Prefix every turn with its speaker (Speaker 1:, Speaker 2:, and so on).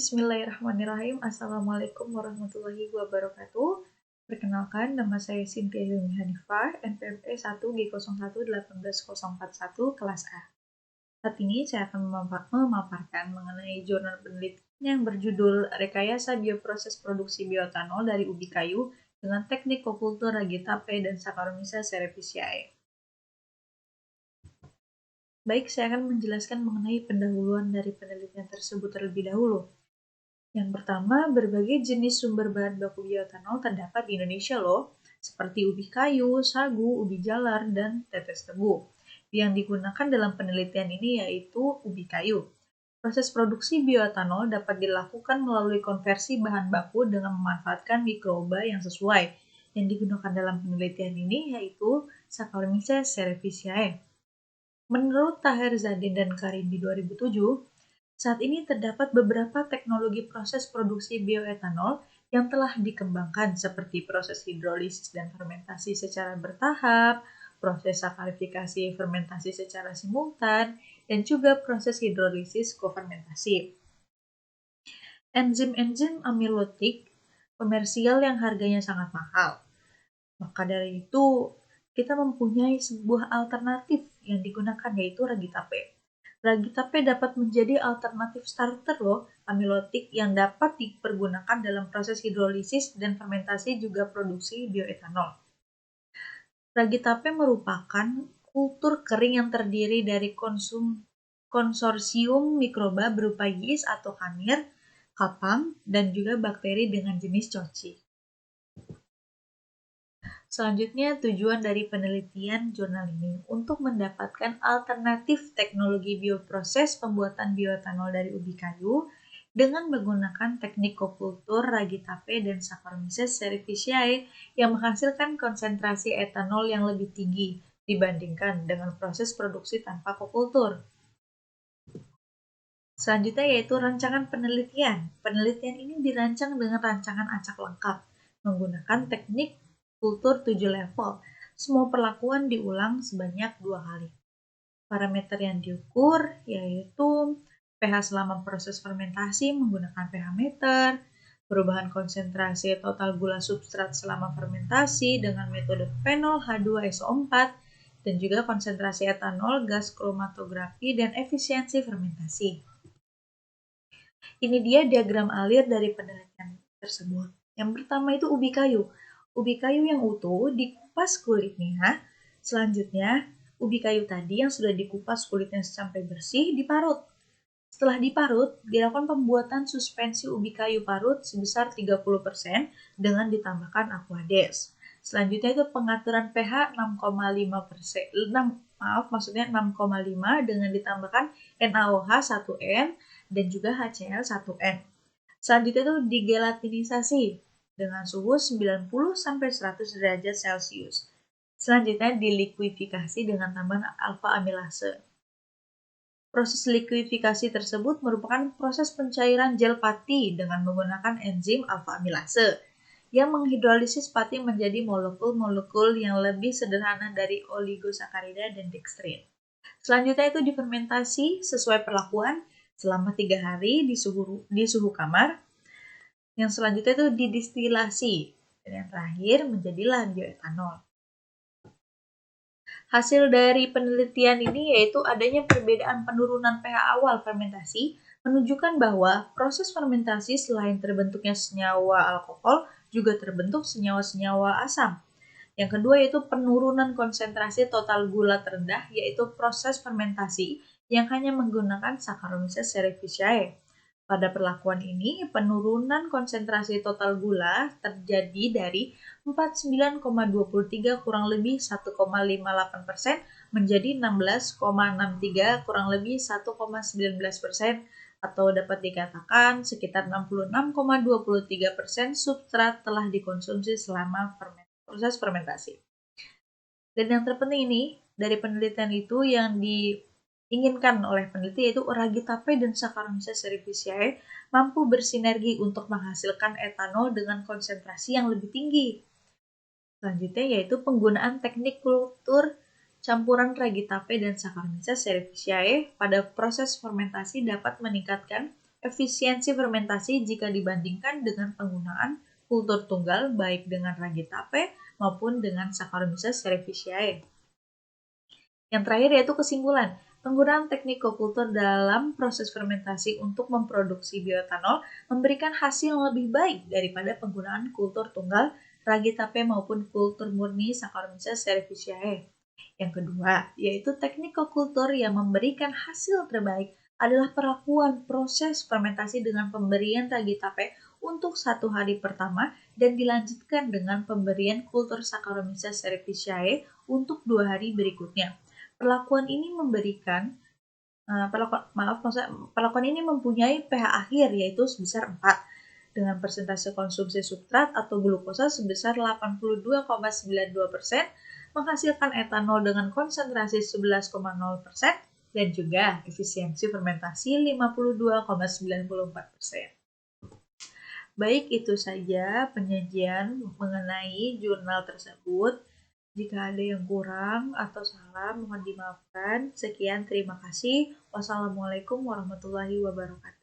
Speaker 1: Bismillahirrahmanirrahim. Assalamualaikum warahmatullahi wabarakatuh. Perkenalkan, nama saya Cynthia Yuni Hanifah, NPMP 1G01818141 kelas A. Saat ini saya akan memaparkan mengenai jurnal penelitian yang berjudul Rekayasa Bioproses Produksi Bioetanol dari Ubi Kayu dengan Teknik Kokultur Ragi Tape dan Saccharomyces cerevisiae. Baik, saya akan menjelaskan mengenai pendahuluan dari penelitian tersebut terlebih dahulu. Yang pertama, berbagai jenis sumber bahan baku bioetanol terdapat di Indonesia loh, seperti ubi kayu, sagu, ubi jalar, dan tetes tebu. Yang digunakan dalam penelitian ini yaitu ubi kayu. Proses produksi bioetanol dapat dilakukan melalui konversi bahan baku dengan memanfaatkan mikroba yang sesuai. Yang digunakan dalam penelitian ini yaitu Saccharomyces cerevisiae. Menurut Taher Zadin dan Karim di 2007, saat ini terdapat beberapa teknologi proses produksi bioetanol yang telah dikembangkan seperti proses hidrolisis dan fermentasi secara bertahap, proses sakarifikasi fermentasi secara simultan, dan juga proses hidrolisis kofermentasi. Enzim-enzim amilotik komersial yang harganya sangat mahal. Maka dari itu, kita mempunyai sebuah alternatif yang digunakan yaitu ragi tape. Ragi tape dapat menjadi alternatif starter loh, amilotik yang dapat dipergunakan dalam proses hidrolisis dan fermentasi juga produksi bioetanol. Ragi tape merupakan kultur kering yang terdiri dari konsorsium mikroba berupa yeast atau kanir, kapang, dan juga bakteri dengan jenis coci. Selanjutnya, tujuan dari penelitian jurnal ini untuk mendapatkan alternatif teknologi bioproses pembuatan bioetanol dari ubi kayu dengan menggunakan teknik kokultur ragi tape dan Saccharomyces cerevisiae yang menghasilkan konsentrasi etanol yang lebih tinggi dibandingkan dengan proses produksi tanpa kokultur. Selanjutnya yaitu rancangan penelitian. Penelitian ini dirancang dengan rancangan acak lengkap menggunakan teknik kultur 7 level. Semua perlakuan diulang sebanyak 2 kali. Parameter yang diukur yaitu pH selama proses fermentasi menggunakan pH meter, perubahan konsentrasi total gula substrat selama fermentasi dengan metode phenol H2SO4, dan juga konsentrasi etanol, gas kromatografi, dan efisiensi fermentasi. Ini dia diagram alir dari penelitian tersebut. Yang pertama itu ubi kayu. Ubi kayu yang utuh dikupas kulitnya. Selanjutnya, ubi kayu tadi yang sudah dikupas kulitnya sampai bersih diparut. Setelah diparut, dilakukan pembuatan suspensi ubi kayu parut sebesar 30% dengan ditambahkan aquades. Selanjutnya itu pengaturan pH 6,5 dengan ditambahkan NaOH 1N dan juga HCl 1N. Selanjutnya itu digelatinisasi dengan suhu 90-100 derajat Celcius. Selanjutnya dilikuifikasi dengan tambahan alfa amilase. Proses likuifikasi tersebut merupakan proses pencairan gel pati dengan menggunakan enzim alfa amilase yang menghidrolisis pati menjadi molekul-molekul yang lebih sederhana dari oligosakarida dan dextrin. Selanjutnya itu difermentasi sesuai perlakuan selama 3 hari di suhu kamar. Yang selanjutnya itu didistilasi. Dan yang terakhir menjadilah bioetanol. Hasil dari penelitian ini yaitu adanya perbedaan penurunan pH awal fermentasi menunjukkan bahwa proses fermentasi selain terbentuknya senyawa alkohol juga terbentuk senyawa-senyawa asam. Yang kedua yaitu penurunan konsentrasi total gula terendah yaitu proses fermentasi yang hanya menggunakan Saccharomyces cerevisiae. Pada perlakuan ini, penurunan konsentrasi total gula terjadi dari 49,23 kurang lebih 1,58% menjadi 16,63 kurang lebih 1,19%, atau dapat dikatakan sekitar 66,23% substrat telah dikonsumsi selama proses fermentasi. Dan yang terpenting ini, dari penelitian itu yang diinginkan oleh peneliti yaitu ragi tape dan Saccharomyces cerevisiae mampu bersinergi untuk menghasilkan etanol dengan konsentrasi yang lebih tinggi. Selanjutnya yaitu penggunaan teknik kultur campuran ragi tape dan Saccharomyces cerevisiae pada proses fermentasi dapat meningkatkan efisiensi fermentasi jika dibandingkan dengan penggunaan kultur tunggal baik dengan ragi tape maupun dengan Saccharomyces cerevisiae. Yang terakhir yaitu kesimpulan. Penggunaan teknik kokultur dalam proses fermentasi untuk memproduksi bioetanol memberikan hasil yang lebih baik daripada penggunaan kultur tunggal, ragi tape maupun kultur murni Saccharomyces cerevisiae. Yang kedua, yaitu teknik kokultur yang memberikan hasil terbaik adalah perlakuan proses fermentasi dengan pemberian ragi tape untuk 1 hari pertama dan dilanjutkan dengan pemberian kultur Saccharomyces cerevisiae untuk 2 hari berikutnya. Perlakuan ini perlakuan ini mempunyai pH akhir yaitu sebesar 4 dengan persentase konsumsi substrat atau glukosa sebesar 82,92%, menghasilkan etanol dengan konsentrasi 11,0% dan juga efisiensi fermentasi 52,94%. Baik, itu saja penyajian mengenai jurnal tersebut. Jika ada yang kurang atau salah, mohon dimaafkan. Sekian, terima kasih. Wassalamualaikum warahmatullahi wabarakatuh.